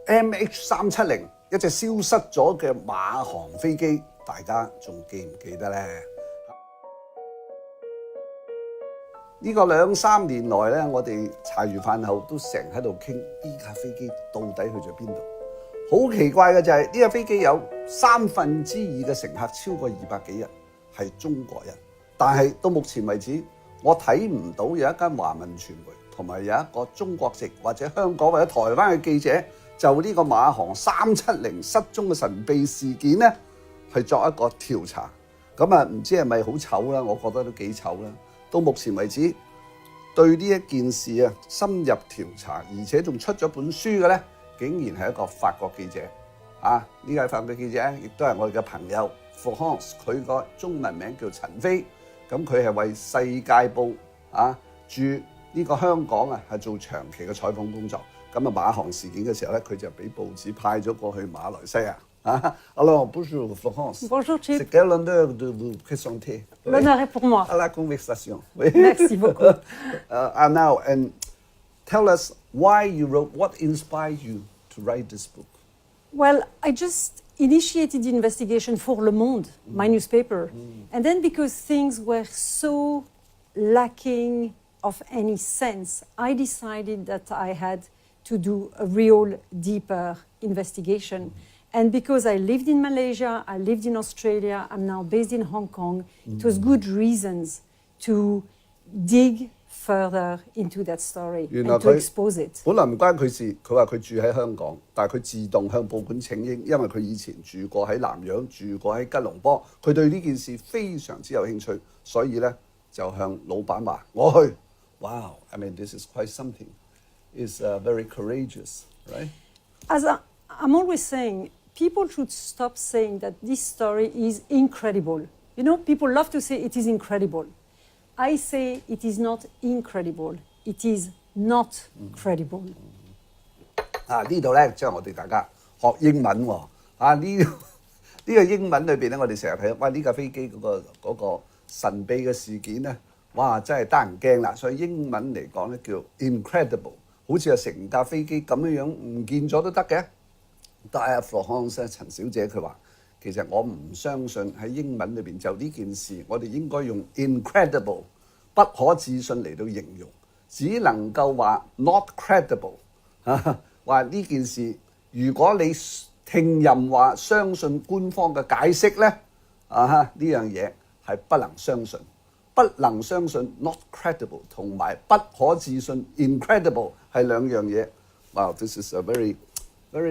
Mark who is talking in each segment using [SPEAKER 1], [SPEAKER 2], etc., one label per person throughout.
[SPEAKER 1] MH370 一隻消失咗嘅馬航飛機，大家仲記唔記得呢？呢個2-3年來咧，我哋茶餘飯後都成日喺度傾呢架飛機到底去咗邊度。好奇怪嘅就係呢架飛機有2/3嘅乘客超過200幾人係中國人，但係到目前為止，我睇唔到有一間華文傳媒同埋有一個中國籍或者香港或者台灣嘅記者就呢個馬航370失蹤嘅神秘事件咧，去作一個調查。咁啊，唔知係咪好醜啦？我覺得都幾醜啦。到目前為止，對呢一件事啊深入調查，而且仲出咗本書嘅咧，竟然係一個法國記者啊！呢個法國記者亦都係我哋嘅朋友 Florence， 佢個中文名叫陳翡，咁佢係為世界報啊駐呢個香港啊係做長期嘅採訪工作。咁啊馬航事件嘅時候咧，佢就俾報紙派咗過去馬來西亞。Alors, bonjour Florence.
[SPEAKER 2] Bonjour Chip.
[SPEAKER 1] C'est quel honneur de vous présenter.
[SPEAKER 2] L'honneur est pour moi.
[SPEAKER 1] À la conversation. Oui.
[SPEAKER 2] Merci beaucoup.
[SPEAKER 1] Now, and tell us why you wrote, what inspired you to write this book?
[SPEAKER 2] Well, I just initiated the investigation for Le Monde, my newspaper. And then because things were so lacking of any sense, I decided that I had to do a real deeper investigation. And because I lived in Malaysia, I lived in Australia, I'm now based in Hong Kong, it was good reasons to dig further into that story and to expose it.
[SPEAKER 1] 本來唔關佢事，佢話佢住喺香港，但係佢自動向報館請纓，因為佢以前住過喺南洋，住過喺吉隆坡，佢對呢件事非常之有興趣，所以咧就向老闆話：我去。Wow, I mean this is quite something. It's very courageous, right?
[SPEAKER 2] As I'm always saying, people should stop saying that this story is incredible. You know, people love to say it is incredible. I say it is not incredible. It is not credible.
[SPEAKER 1] 呢度咧，即係我哋大家學英文喎。呢個英文裏邊咧，我哋成日睇，哇！呢架飛機嗰個神秘嘅事件咧，哇！真係得人驚啦。所以英文嚟講咧叫 incredible， 好似係成架飛機咁樣唔見咗都得嘅。但係Florence陳小姐佢話，其實我唔相信喺英文裏邊就呢件事，我哋應該用 incredible 不可置信嚟到形容，只能夠話 not credible 話呢件事，如果你聽任話相信官方嘅解釋咧，呢樣嘢係不能相信，不能相信 not credible 同埋不可置信 incredible 係兩樣嘢。Wow, this is a very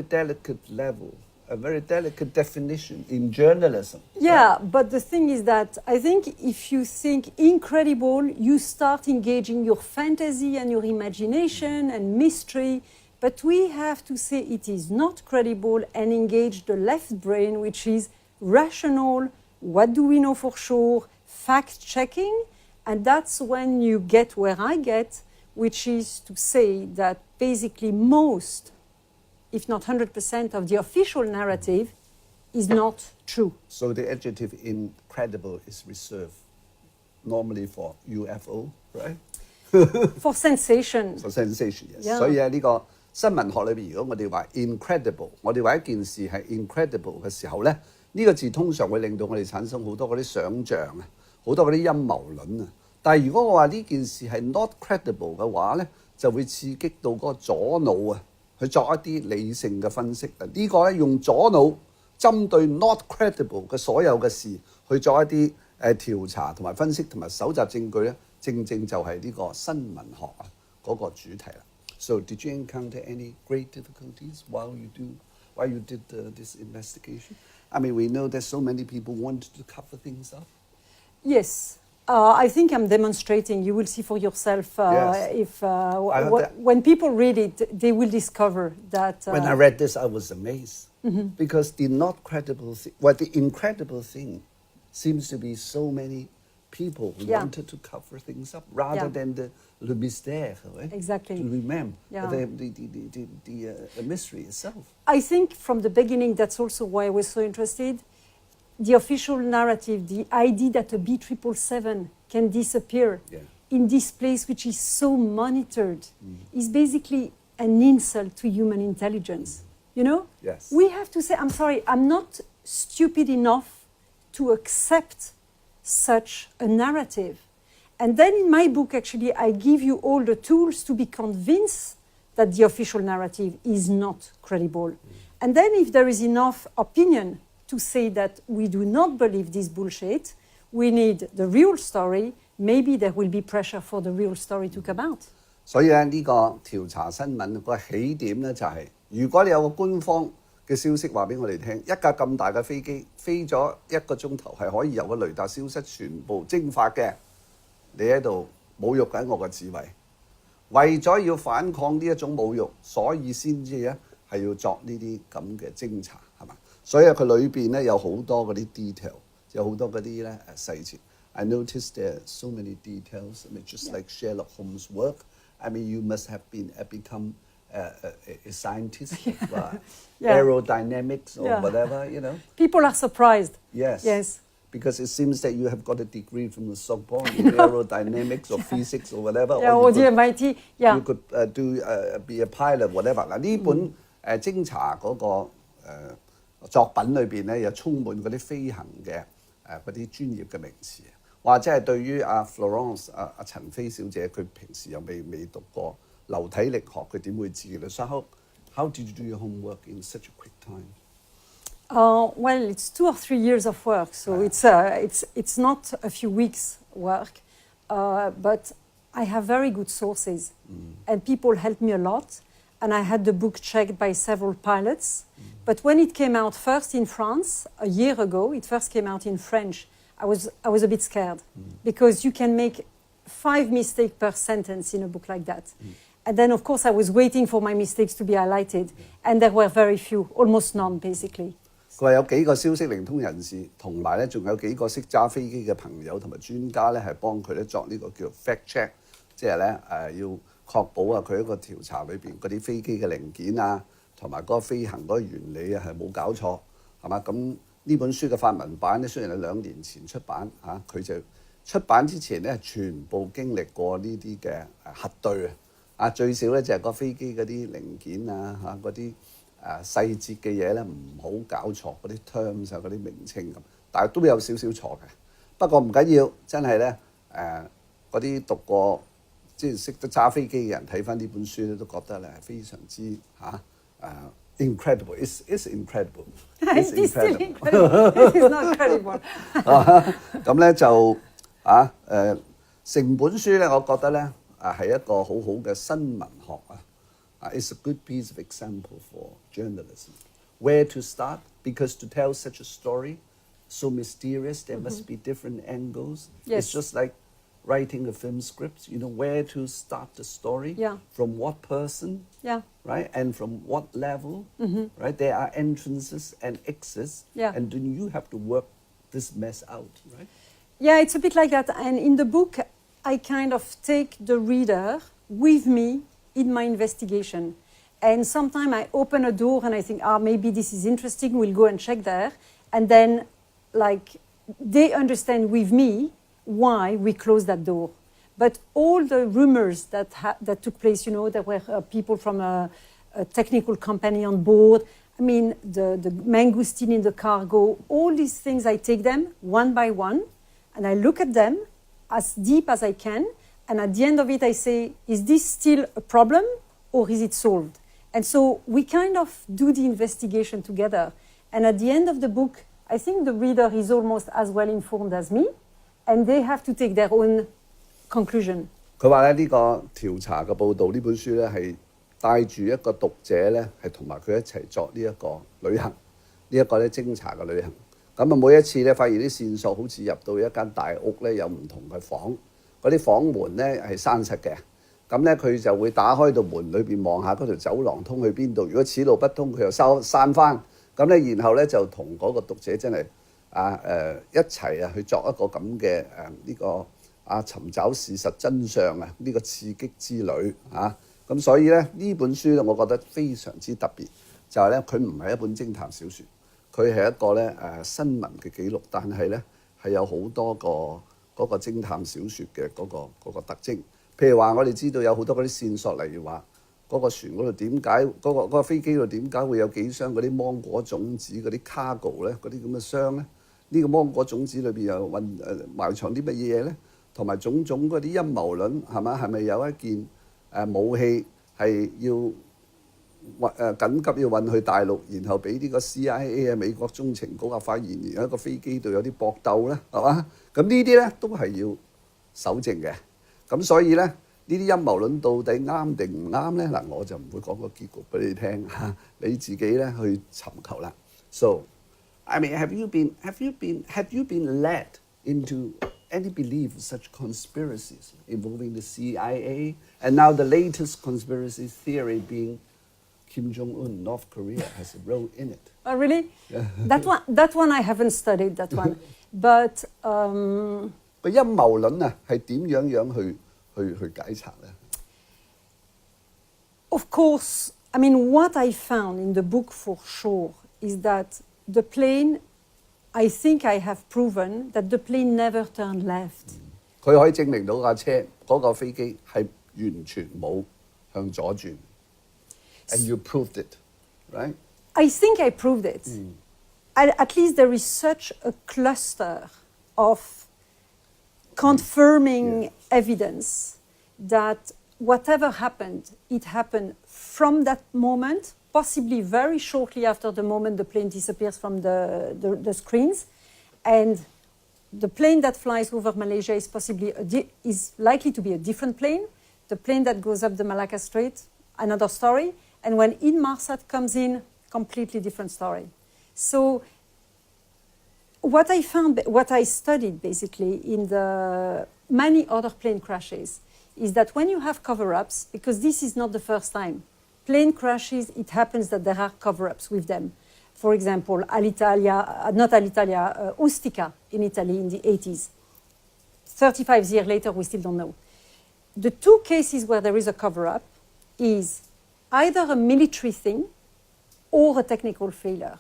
[SPEAKER 1] delicate level, a very delicate definition in journalism.
[SPEAKER 2] Yeah, but the thing is that I think if you think incredible, you start engaging your fantasy and your imagination and mystery. But we have to say it is not credible and engage the left brain, which is rational, what do we know for sure, fact-checking. And that's when you get where I get, which is to say that basically most, if not 100% of the official narrative is not true.
[SPEAKER 1] So the adjective incredible is reserved normally for UFO, right?
[SPEAKER 2] For sensation.
[SPEAKER 1] For sensation, yes.
[SPEAKER 2] Yeah.
[SPEAKER 1] 所以呢個新聞學裏邊，如果我哋話 incredible， 我哋話一件事係 incredible 嘅時候咧，呢個字通常會令到我哋產生好多嗰啲想像啊，好多嗰啲陰謀論啊。但係如果我話呢件事係 not credible 嘅話咧，就會刺激到嗰個左腦啊，去作一啲理性嘅分析。呢個咧用左腦針對 not credible 嘅所有嘅事去作一啲調查同埋分析同埋搜集證據咧，正正就係呢個新聞學啊嗰個主題啦。So did you encounter any great difficulties while you did this investigation? I mean, we know that so many people wanted to cover things up.
[SPEAKER 2] Yes. I think I'm demonstrating. You will see for yourself if when people read it, they will discover that.
[SPEAKER 1] When I read this, I was amazed because the incredible thing seems to be so many people who wanted to cover things up rather than le mystère, right?
[SPEAKER 2] Exactly.
[SPEAKER 1] To remember the mystery itself.
[SPEAKER 2] I think from the beginning, that's also why I was so interested. The official narrative, the idea that a B777 can disappear in this place which is so monitored, is basically an insult to human intelligence. You know?
[SPEAKER 1] Yes.
[SPEAKER 2] We have to say, I'm sorry, I'm not stupid enough to accept such a narrative. And then in my book, actually, I give you all the tools to be convinced that the official narrative is not credible. And then if there is enough opinion to say that we do not believe this bullshit, we need the real story, maybe there will be pressure for the real story to come out.
[SPEAKER 1] 所以咧呢個調查新聞個起點咧就係、如果你有個官方嘅消息話俾我哋聽，一架咁大嘅飛機飛咗1個鐘頭係可以由個雷達消失全部蒸發嘅，你喺度侮辱緊我嘅智慧。為咗要反抗呢一種侮辱，所以先至咧係要作呢啲咁嘅偵查，係嘛？所以佢裏邊咧有好多嗰啲 detail， 有好多嗰啲咧細節。I noticed there are so many details. I mean, just like Sherlock Holmes' work. I mean, you must have become a scientist of aerodynamics or whatever, you know.
[SPEAKER 2] People are surprised.
[SPEAKER 1] Yes.
[SPEAKER 2] Yes.
[SPEAKER 1] Because it seems that you have got a degree from the Sorbonne in aerodynamics or physics or whatever.
[SPEAKER 2] Yeah, or the MIT. Yeah.
[SPEAKER 1] You could be a pilot, whatever. 嗱呢本偵查嗰個作品裏邊咧，又充滿嗰啲飛行嘅嗰啲專業嘅名詞。或者係對於阿 Florence 阿陳翡小姐，佢平時又未讀過流體力學，佢點會知咧？所以 how did you do your homework in such a quick time?
[SPEAKER 2] Well, it's 2 or 3 years of work, so it's not a few weeks work, but I have very good sources, and people helped me a lot, and I had the book checked by several pilots. But when it came out first in France a year ago, it first came out in French. I was a bit scared because you can make 5 mistakes per sentence in a book like that. And then, of course, I was waiting for my mistakes to be highlighted, and there were very few, almost none, basically.
[SPEAKER 1] 佢話有幾個消息靈通人士，同埋咧仲有幾個識揸飛機嘅朋友同埋專家咧，係幫佢咧作呢個叫 fact check， 即係咧要確保啊佢一個調查裏邊嗰啲飛機嘅零件啊，同埋嗰個飛行嗰個原理啊係冇搞錯，係嘛？咁呢本書嘅法文版咧，雖然係2年前出版嚇，佢就出版之前咧，全部經歷過呢啲嘅核對啊，最少咧就係個飛機嗰啲零件啊嚇嗰啲細節嘅嘢咧，唔好搞錯嗰啲 terms 啊嗰啲名稱咁，但係都有少少錯嘅。不過唔緊要，真係咧嗰啲讀過即係識得揸飛機嘅人睇翻呢本書咧，都覺得咧係非常之incredible. It's incredible.
[SPEAKER 2] It is still incredible. It is not credible.
[SPEAKER 1] 咁咧就成本書咧，我覺得咧係一個好好嘅新聞學啊。It's a good piece of example for journalism. Where to start? Because to tell such a story, so mysterious, there must be different angles.
[SPEAKER 2] Yes.
[SPEAKER 1] It's just like writing a film script. You know where to start the story, from what person, right, and from what level, right? There are entrances and exits, and then you have to work this mess out, right?
[SPEAKER 2] Yeah, it's a bit like that. And in the book, I kind of take the reader with me in my investigation. And sometimes I open a door and I think, maybe this is interesting, we'll go and check there. And then, like, they understand with me why we closed that door. But all the rumors that took place, you know, there were people from a technical company on board. I mean, the mangosteen in the cargo, all these things, I take them one by one, and I look at them as deep as I can. And at the end of it, I say, is this still a problem or is it solved? And so we kind of do the investigation together. And at the end of the book, I think the reader is almost as well informed as me, and they have to take their own conclusion.
[SPEAKER 1] 佢話咧呢個調查嘅報導呢本書咧係帶住一個讀者咧係同埋佢一齊作呢一個旅行，呢一個咧偵查嘅旅行。咁啊每一次咧發現啲線索好似入到一間大屋咧有唔同嘅房，嗰啲房門咧係閂實嘅。咁咧佢就會打開道門裏邊望下嗰條走廊通去邊度，如果此路不通，佢又閂翻。咁咧然後咧就同嗰個讀者真係一齊去作一個咁嘅呢個尋找事實真相呢個刺激之旅咁所以咧呢本書咧，我覺得非常之特別，就係咧佢唔係一本偵探小説，佢係一個咧新聞嘅記錄，但係咧係有好多個嗰個偵探小説嘅嗰個特徵。譬如話，我哋知道有好多嗰啲線索，例如話嗰個船嗰度點解嗰個飛機度點解會有幾箱嗰啲芒果種子嗰啲 cargo 咧，嗰啲咁嘅箱咧？呢個芒果種子裏邊又埋藏啲乜嘢咧？同埋種種嗰啲陰謀論係嘛？係咪有一件武器係要緊急要運去大陸，然後俾呢個 CIA 美國中情局發現有一個飛機度有啲搏鬥咧，係嘛？咁呢啲咧都係要搜證嘅。咁所以咧呢啲陰謀論到底啱定唔啱咧？嗱，我就唔會講個結局俾你聽嚇，你自己咧去尋求啦。So I mean, have you been led into any belief of such conspiracies involving the CIA and now the latest conspiracy theory being Kim Jong-un, North Korea has a role in it?
[SPEAKER 2] Oh, really? That one I haven't studied, that one. But
[SPEAKER 1] 個陰謀論啊，係點樣去解拆咧？
[SPEAKER 2] Of course, I mean, what I found in the book for sure is that the plane, I think I have proven that the plane never turned left.
[SPEAKER 1] 佢可以證明到架車嗰個飛機係完全冇向左轉。And you proved it, right?
[SPEAKER 2] I think I proved it. At least there is such a cluster of confirming evidence that whatever happened, it happened from that moment, possibly very shortly after the moment the plane disappears from the screens. And the plane that flies over Malaysia is likely to be a different plane. The plane that goes up the Malacca Strait, another story. And when Inmarsat comes in, completely different story. So what I studied basically in the many other plane crashes is that when you have cover-ups, because this is not the first time, plane crashes, it happens that there are cover-ups with them. For example, Ustica in Italy in the 80s. 35 years later, we still don't know. The two cases where there is a cover-up is either a military thing or a technical failure.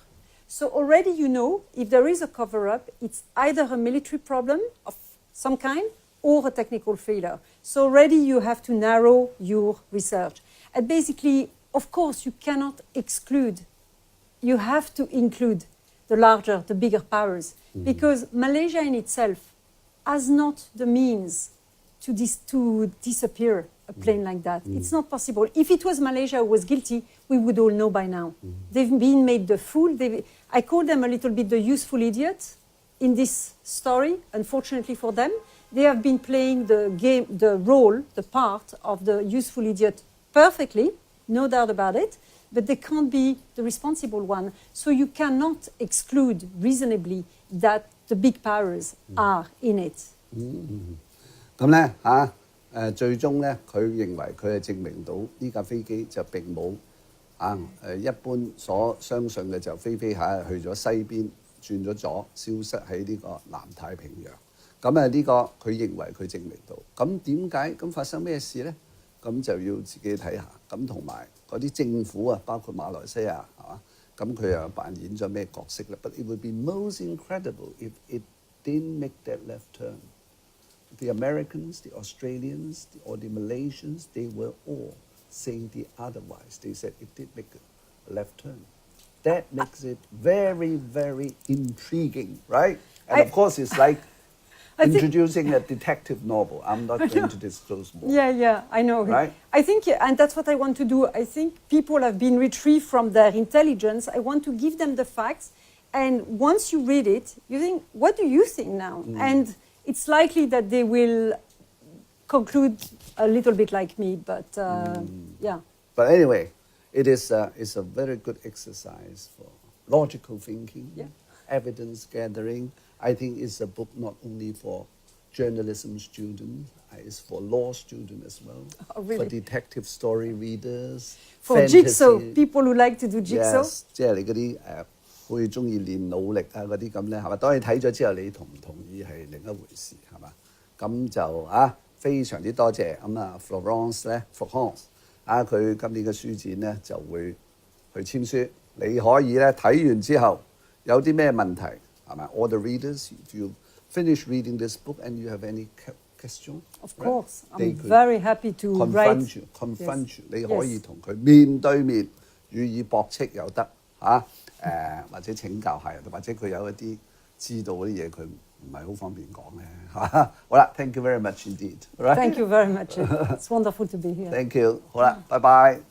[SPEAKER 2] So already you know, if there is a cover-up, it's either a military problem of some kind or a technical failure. So already you have to narrow your research. And basically, of course, you cannot exclude, you have to include the bigger powers, because Malaysia in itself has not the means to disappear a plane like that. It's not possible. If it was Malaysia who was guilty, we would all know by now. They've been made the fool. I call them a little bit the useful idiots in this story, unfortunately for them. They have been playing the part of the useful idiot perfectly, no doubt about it, but they can't be the responsible one. So you cannot exclude reasonably that the big powers are in it.
[SPEAKER 1] 咁咧最終咧，佢認為佢係證明到呢架飛機就並冇一般所相信嘅就飛下去咗西邊，轉咗左，消失喺呢個南太平洋。咁呢個佢認為佢證明到。咁點解咁發生咩事咧？咁就要自己睇下。咁同埋嗰啲政府啊，包括馬來西亞係嘛？咁佢又扮演咗咩角色咧 ？But it would be most incredible if it didn't make that left turn. The Americans, the Australians, or the Malaysians, they were all saying the otherwise. They said it did make a left turn. That makes it very, very intriguing, right? And of course, it's like introducing a detective novel. I'm not going to disclose more.
[SPEAKER 2] Yeah, I know.
[SPEAKER 1] Right?
[SPEAKER 2] I think, and that's what I want to do. I think people have been retrieved from their intelligence. I want to give them the facts. And once you read it, you think, what do you think now? And it's likely that they will conclude a little bit like me, but yeah.
[SPEAKER 1] But anyway, it's a very good exercise for logical thinking, evidence gathering. I think it's a book not only for journalism students, it's for law students as well, for detective story readers,
[SPEAKER 2] for
[SPEAKER 1] fantasy.
[SPEAKER 2] Jigsaw, people who like to do jigsaw.
[SPEAKER 1] Yes, 即係你嗰啲會鍾意練努力嗰啲咁咧，係嘛？當你睇咗之後，你同唔同意係另一回事，係嘛？咁就非常之多謝Florence 咧 ，Florence 佢今年嘅書展咧就會去簽書，你可以咧睇完之後有啲咩問題係嘛？All the readers, if you finish reading this book and you have any question。
[SPEAKER 2] Of course,
[SPEAKER 1] They
[SPEAKER 2] I'm
[SPEAKER 1] could
[SPEAKER 2] very happy to write.
[SPEAKER 1] confront you， 你可以同佢面對面予以駁斥又得嚇，或者請教下，或者佢有一啲知道嗰啲嘢佢唔係好方便講咧嚇。好啦 ，thank you very much indeed。
[SPEAKER 2] Thank you very much. It's wonderful to be here.
[SPEAKER 1] Thank you。好啦，拜拜。